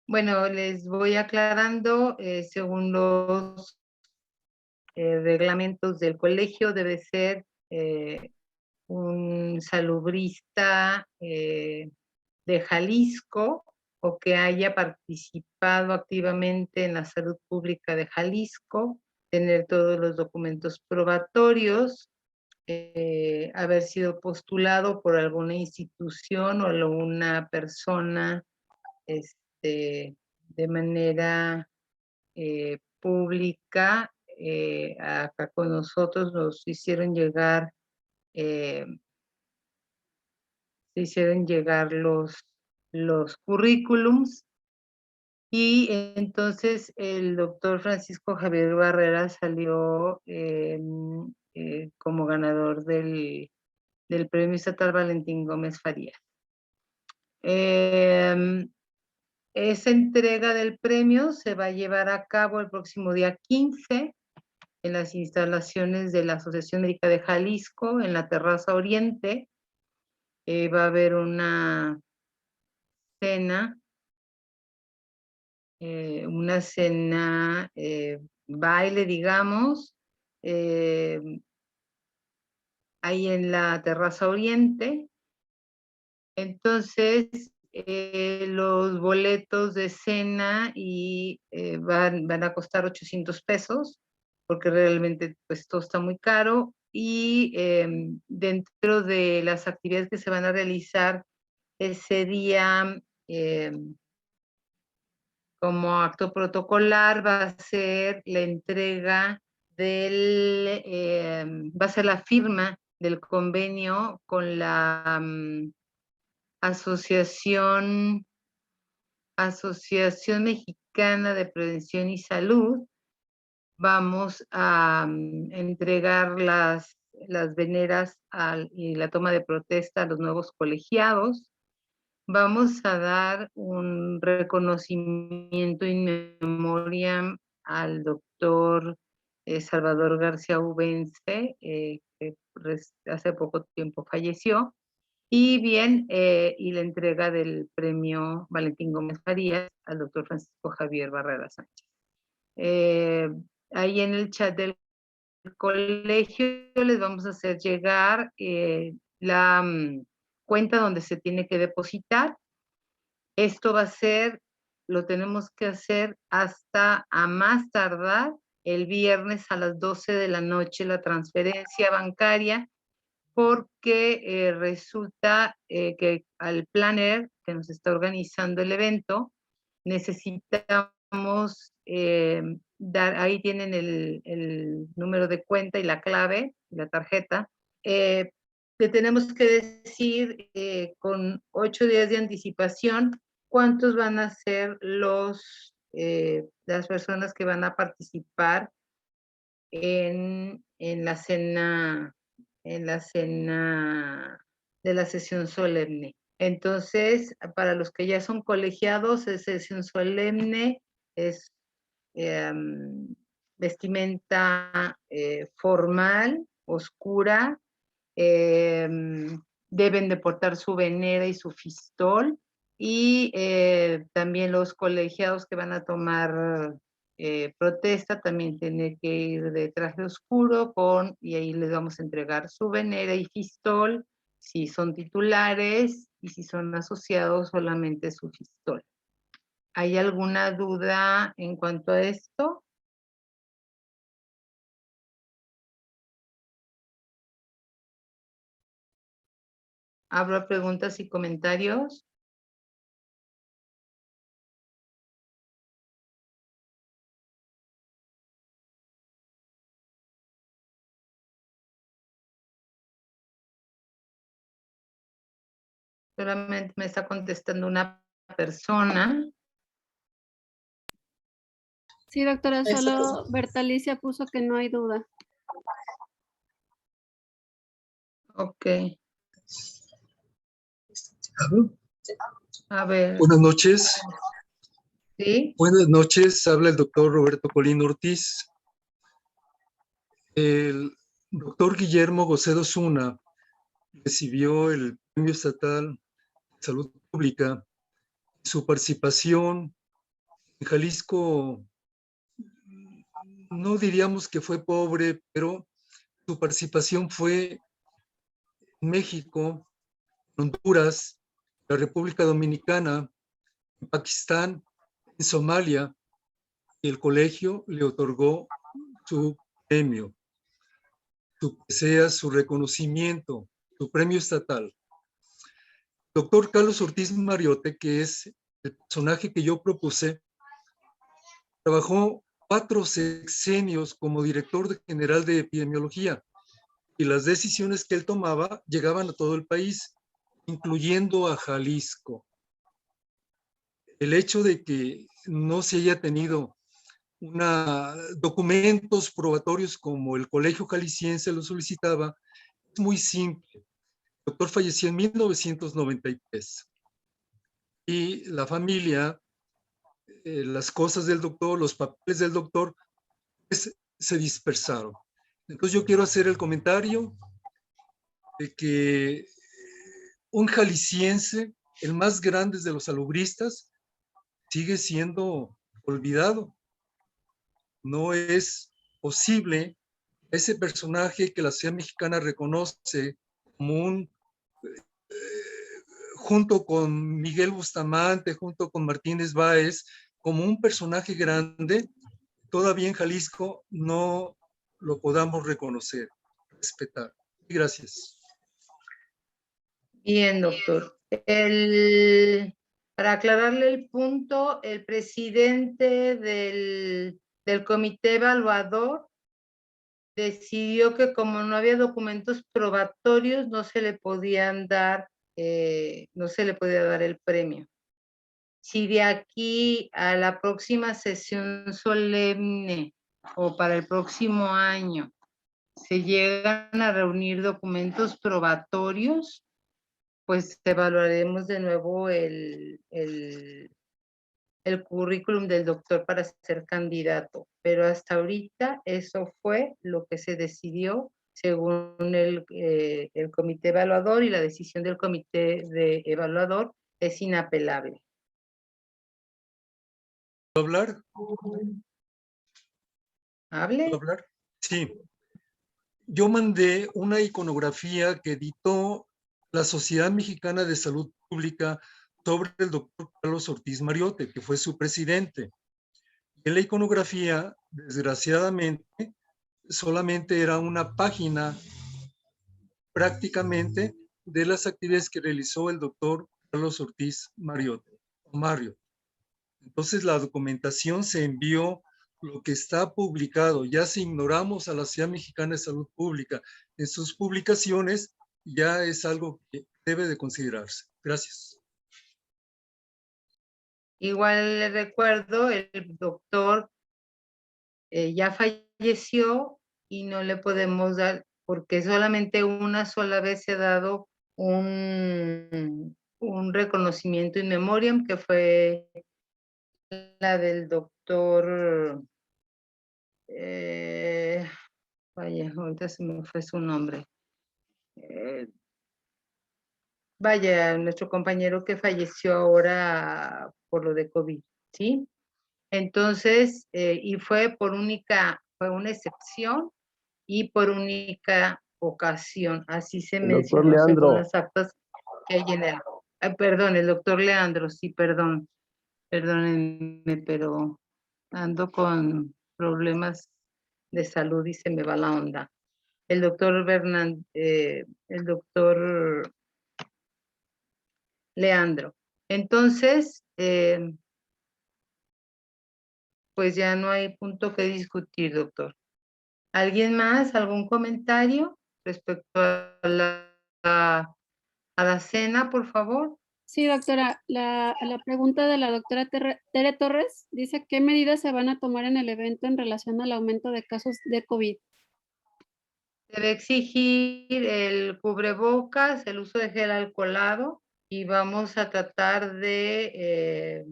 Bueno, les voy aclarando, según los reglamentos del colegio, debe ser un salubrista de Jalisco o que haya participado activamente en la salud pública de Jalisco, tener todos los documentos probatorios, haber sido postulado por alguna institución o alguna persona de manera pública. Acá con nosotros nos hicieron llegar los currículums, y entonces el doctor Francisco Javier Barrera salió como ganador del del Premio Estatal Valentín Gómez Farías. Esa entrega del premio se va a llevar a cabo el próximo día 15 en las instalaciones de la Asociación Médica de Jalisco, en la Terraza Oriente. Va a haber una cena, baile, digamos, ahí en la Terraza Oriente. Entonces, los boletos de cena van a costar 800 pesos, porque realmente pues todo está muy caro. Y dentro de las actividades que se van a realizar ese día, como acto protocolar, va a ser la entrega va a ser la firma del convenio con la Asociación Mexicana de Prevención y Salud. Vamos a entregar las veneras y la toma de protesta a los nuevos colegiados. Vamos a dar un reconocimiento in memoriam al doctor Salvador García Ubense, que hace poco tiempo falleció. Y bien, y la entrega del premio Valentín Gómez Farías al doctor Francisco Javier Barrera Sánchez. Ahí en el chat del colegio les vamos a hacer llegar la cuenta donde se tiene que depositar. Esto lo tenemos que hacer hasta a más tardar el viernes a las 12 de la noche, la transferencia bancaria, porque resulta que al planner que nos está organizando el evento, necesitamos ahí tienen el número de cuenta y la clave, la tarjeta. Le tenemos que decir con 8 días de anticipación cuántos van a ser las personas que van a participar en la cena de la sesión solemne. Entonces, para los que ya son colegiados, es sesión solemne, es vestimenta formal, oscura, deben de portar su venera y su fistol, y también los colegiados que van a tomar protesta también tienen que ir de traje oscuro y ahí les vamos a entregar su venera y fistol, si son titulares, y si son asociados solamente su fistol. ¿Hay alguna duda en cuanto a esto? ¿Abro preguntas y comentarios? Solamente me está contestando una persona. Sí, doctora, solo Bertalicia puso que no hay duda. Ok. A ver. Buenas noches. ¿Sí? Buenas noches, habla el doctor Roberto Colín Ortiz. El doctor Guillermo Gocedo Zuna recibió el Premio Estatal de Salud Pública. Su participación en Jalisco, no diríamos que fue pobre, pero su participación fue en México, Honduras, la República Dominicana, en Pakistán, en Somalia, y el colegio le otorgó su premio, su reconocimiento, su premio estatal. Doctor Carlos Ortiz Mariote, que es el personaje que yo propuse, trabajó 4 sexenios como director general de epidemiología, y las decisiones que él tomaba llegaban a todo el país, incluyendo a Jalisco. El hecho de que no se haya tenido documentos probatorios como el Colegio Jalisciense lo solicitaba es muy simple. doctor falleció en 1993 y la familia, las cosas del doctor, los papeles del doctor, pues, se dispersaron. Entonces yo quiero hacer el comentario de que un jalisciense, el más grande de los salubristas, sigue siendo olvidado. No es posible ese personaje que la sociedad mexicana reconoce como un, junto con Miguel Bustamante, junto con Martínez Báez, como un personaje grande, todavía en Jalisco no lo podamos reconocer, respetar. Gracias. Bien, doctor. Para aclararle el punto, el presidente del comité evaluador decidió que como no había documentos probatorios, no se le podía dar el premio. Si de aquí a la próxima sesión solemne o para el próximo año se llegan a reunir documentos probatorios, pues evaluaremos de nuevo el currículum del doctor para ser candidato. Pero hasta ahorita eso fue lo que se decidió según el comité evaluador, y la decisión del comité evaluador es inapelable. ¿Puedo hablar? ¿Hable? ¿Puedo hablar? Sí. Yo mandé una iconografía que editó la Sociedad Mexicana de Salud Pública sobre el doctor Carlos Ortiz Mariote, que fue su presidente. En la iconografía, desgraciadamente, solamente era una página prácticamente de las actividades que realizó el doctor Carlos Ortiz Mariote, o Mario. Entonces la documentación se envió, lo que está publicado, ya si ignoramos a la Sociedad Mexicana de Salud Pública en sus publicaciones, ya es algo que debe de considerarse. Gracias. Igual le recuerdo, el doctor ya falleció y no le podemos dar, porque solamente una sola vez se ha dado un reconocimiento in memoriam, que fue la del doctor, vaya, ahorita se me fue su nombre. Vaya, nuestro compañero que falleció ahora por lo de COVID, ¿sí? Entonces, y fue una excepción y por única ocasión, así se mencionó según las actas que hay en el doctor Leandro, sí, perdónenme, pero ando con problemas de salud y se me va la onda. El doctor Leandro. Entonces, pues ya no hay punto que discutir, doctor. ¿Alguien más? ¿Algún comentario respecto a la cena, por favor? Sí, doctora, la pregunta de la doctora Tere Torres dice: ¿qué medidas se van a tomar en el evento en relación al aumento de casos de COVID? Debe exigir el cubrebocas, el uso de gel alcoholado, y vamos a tratar de,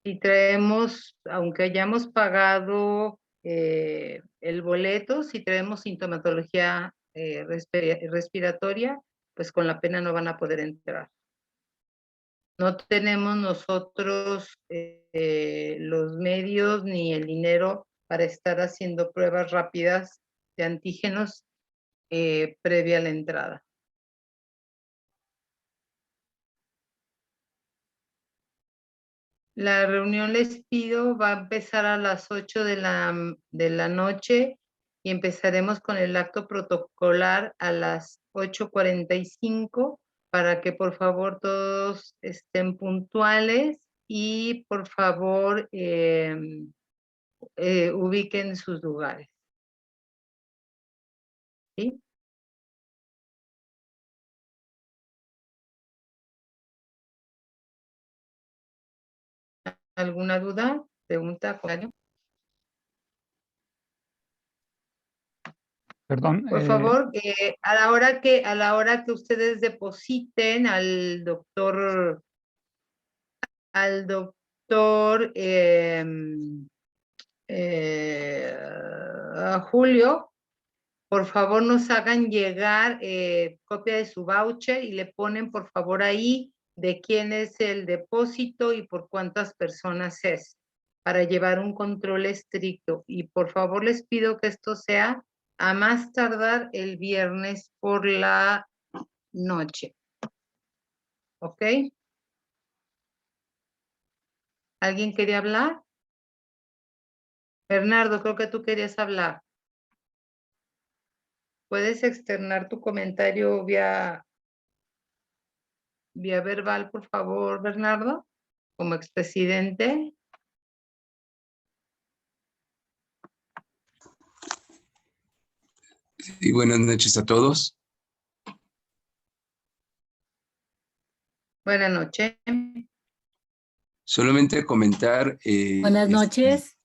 si traemos, aunque hayamos pagado el boleto, si traemos sintomatología respiratoria, pues con la pena no van a poder entrar. No tenemos nosotros los medios ni el dinero para estar haciendo pruebas rápidas de antígenos previa a la entrada. La reunión, les pido, va a empezar a las 8 de la noche y empezaremos con el acto protocolar a las 8:45 para que por favor todos estén puntuales y por favor ubiquen sus lugares. ¿Sí? ¿Alguna duda? ¿Pregunta? ¿Comentario? Perdón. Por favor, a la hora que ustedes depositen al doctor a Julio, por favor nos hagan llegar copia de su voucher y le ponen por favor ahí de quién es el depósito y por cuántas personas es, para llevar un control estricto. Y por favor les pido que esto sea a más tardar el viernes por la noche. ¿Ok? ¿Alguien quería hablar? Bernardo, creo que tú querías hablar. ¿Puedes externar tu comentario vía verbal, por favor, Bernardo? Como expresidente. Y buenas noches a todos. Buenas noches. Solamente comentar. Buenas noches.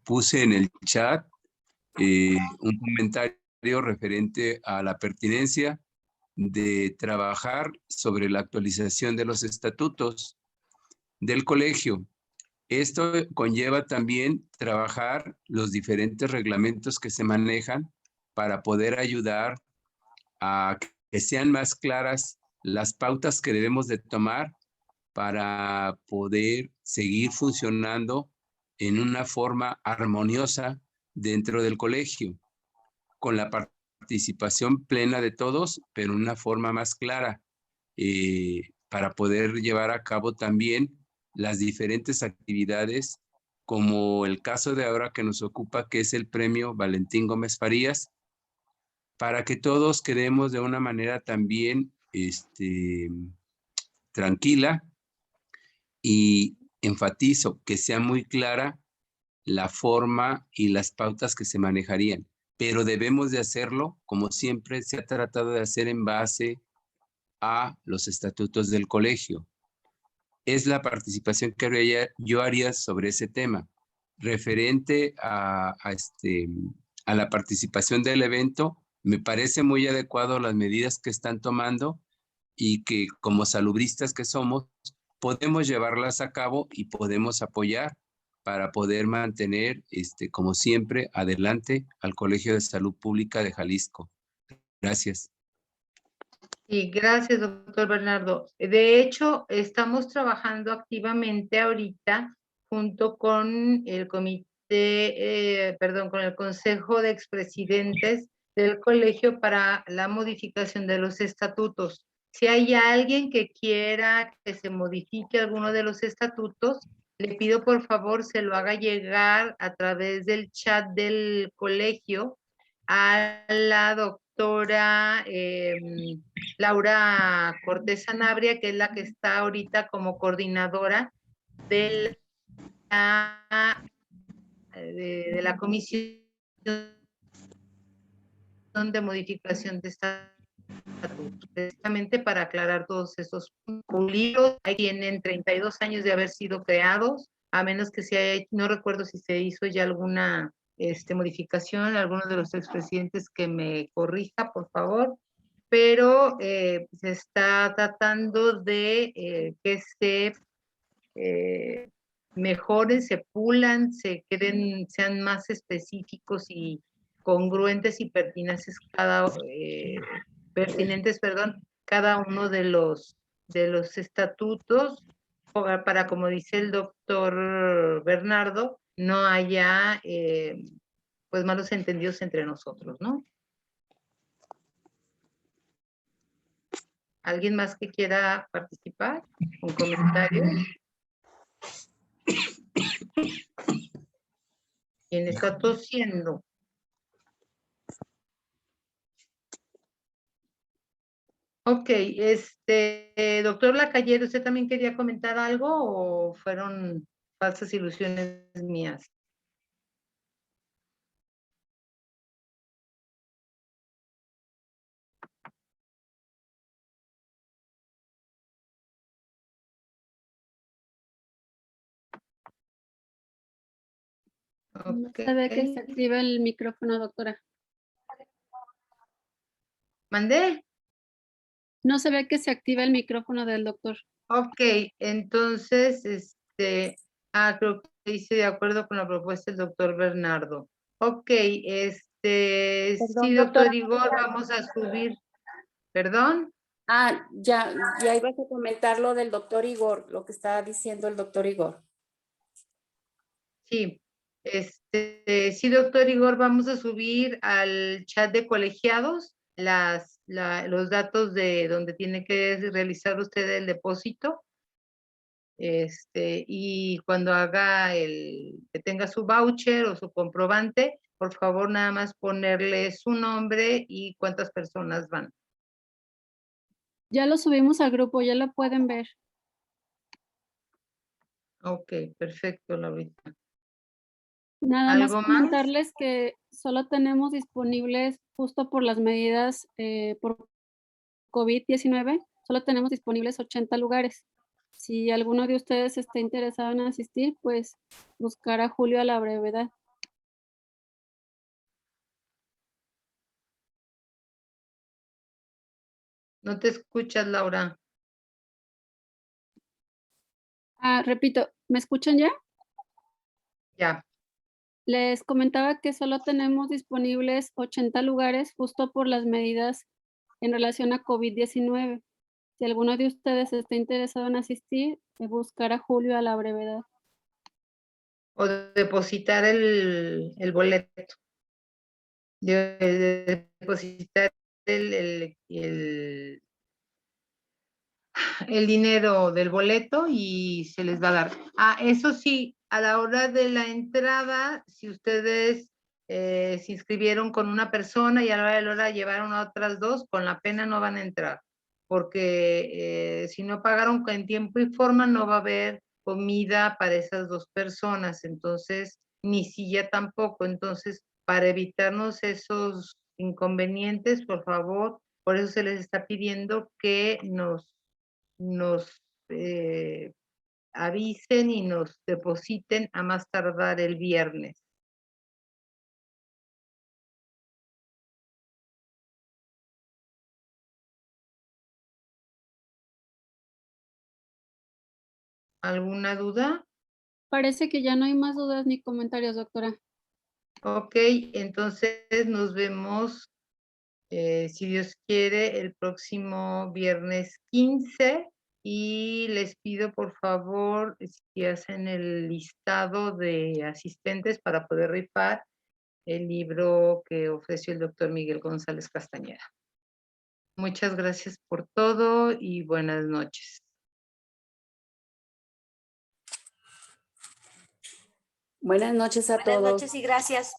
Puse en el chat un comentario referente a la pertinencia de trabajar sobre la actualización de los estatutos del colegio. Esto conlleva también trabajar los diferentes reglamentos que se manejan para poder ayudar a que sean más claras las pautas que debemos de tomar para poder seguir funcionando en una forma armoniosa dentro del colegio, con la participación plena de todos, pero en una forma más clara, para poder llevar a cabo también las diferentes actividades, como el caso de ahora que nos ocupa, que es el premio Valentín Gómez Farías, para que todos quedemos de una manera también tranquila, y enfatizo que sea muy clara la forma y las pautas que se manejarían, pero debemos de hacerlo como siempre se ha tratado de hacer en base a los estatutos del colegio. Es la participación que yo haría sobre ese tema. Referente a la participación del evento, me parece muy adecuado las medidas que están tomando y que como salubristas que somos, podemos llevarlas a cabo y podemos apoyar para poder mantener, como siempre, adelante al Colegio de Salud Pública de Jalisco. Gracias. Sí, gracias, doctor Bernardo. De hecho, estamos trabajando activamente ahorita junto con el comité, con el Consejo de Expresidentes del colegio para la modificación de los estatutos. Si hay alguien que quiera que se modifique alguno de los estatutos, le pido por favor se lo haga llegar a través del chat del colegio a la doctora Laura Cortés Sanabria, que es la que está ahorita como coordinadora de la comisión de modificación de estatutos, precisamente para aclarar todos esos puntos. Ahí tienen 32 años de haber sido creados, a menos que se haya, no recuerdo si se hizo ya alguna modificación, alguno de los expresidentes que me corrija, por favor, pero se está tratando de que se mejoren, se pulan, sean más específicos y congruentes y pertinentes cada uno de los estatutos para, como dice el doctor Bernardo, no haya pues malos entendidos entre nosotros, ¿no? ¿Alguien más que quiera participar? ¿Un comentario? ¿Quién está tosiendo? Ok, doctor Lacalle, ¿usted también quería comentar algo o fueron falsas ilusiones mías? No se ve que se activa el micrófono, doctora. ¿Mandé? No se ve que se activa el micrófono del doctor. Ok, entonces, creo que dice de acuerdo con la propuesta del doctor Bernardo. Ok, Perdón, sí, doctor doctora. Igor, vamos a subir. ¿Perdón? Ya ibas a comentar lo del doctor Igor, lo que estaba diciendo el doctor Igor. Sí, sí, doctor Igor, vamos a subir al chat de colegiados los datos de donde tiene que realizar usted el depósito. Y cuando que tenga su voucher o su comprobante, por favor, nada más ponerle su nombre y cuántas personas van. Ya lo subimos al grupo, ya lo pueden ver. Ok, perfecto, Laurita. Nada más ¿Algo más? comentarles que solo tenemos disponibles, justo por las medidas por COVID-19, solo tenemos disponibles 80 lugares. Si alguno de ustedes está interesado en asistir, pues buscar a Julio a la brevedad. No te escuchas, Laura. Repito, ¿me escuchan ya? Ya. Les comentaba que solo tenemos disponibles 80 lugares justo por las medidas en relación a COVID-19. Si alguno de ustedes está interesado en asistir, buscar a Julio a la brevedad. O depositar el boleto. Depositar el dinero del boleto y se les va a dar. Eso sí, a la hora de la entrada, si ustedes se inscribieron con una persona y a la hora de la hora llevaron a otras dos, con la pena no van a entrar, porque si no pagaron en tiempo y forma, no va a haber comida para esas dos personas, entonces, ni silla tampoco. Entonces, para evitarnos esos inconvenientes, por favor, por eso se les está pidiendo que nos avisen y nos depositen a más tardar el viernes. ¿Alguna duda? Parece que ya no hay más dudas ni comentarios, doctora. Ok, entonces nos vemos, si Dios quiere, el próximo viernes 15. Y les pido, por favor, si hacen el listado de asistentes para poder rifar el libro que ofreció el doctor Miguel González Castañeda. Muchas gracias por todo y buenas noches. Buenas noches a Buenas todos. noches y gracias.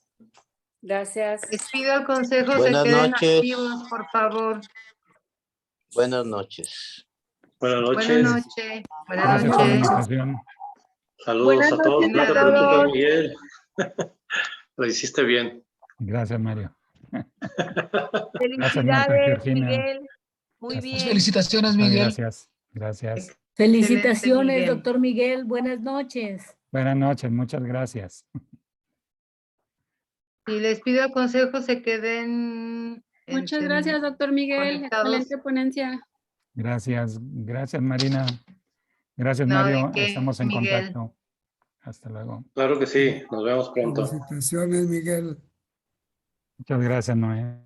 Gracias. Les pido al consejo Buenas se queden noches. activos, por favor. Buenas noches. Buenas noches. Buenas noches. Buenas Gracias por la noches. invitación. Saludos a todos. De Cuídate nada, mucho, Miguel. Miguel. Lo hiciste bien. Gracias, Mario. Gracias, Marta, Felicidades, Georgina. Miguel. Muy Gracias. bien. Felicitaciones, Muchas Miguel. gracias. Gracias. Felicitaciones, Miguel. doctor Miguel. Buenas noches. Buenas noches, muchas gracias. Y les pido al consejo se queden Muchas gracias, doctor Miguel. conectados. Excelente ponencia. Gracias, gracias, Marina. Gracias, No, ¿de Mario. qué, Estamos en Miguel? contacto. Hasta luego. Claro que sí. Nos vemos pronto. Felicitaciones, Miguel. Muchas gracias, Noé.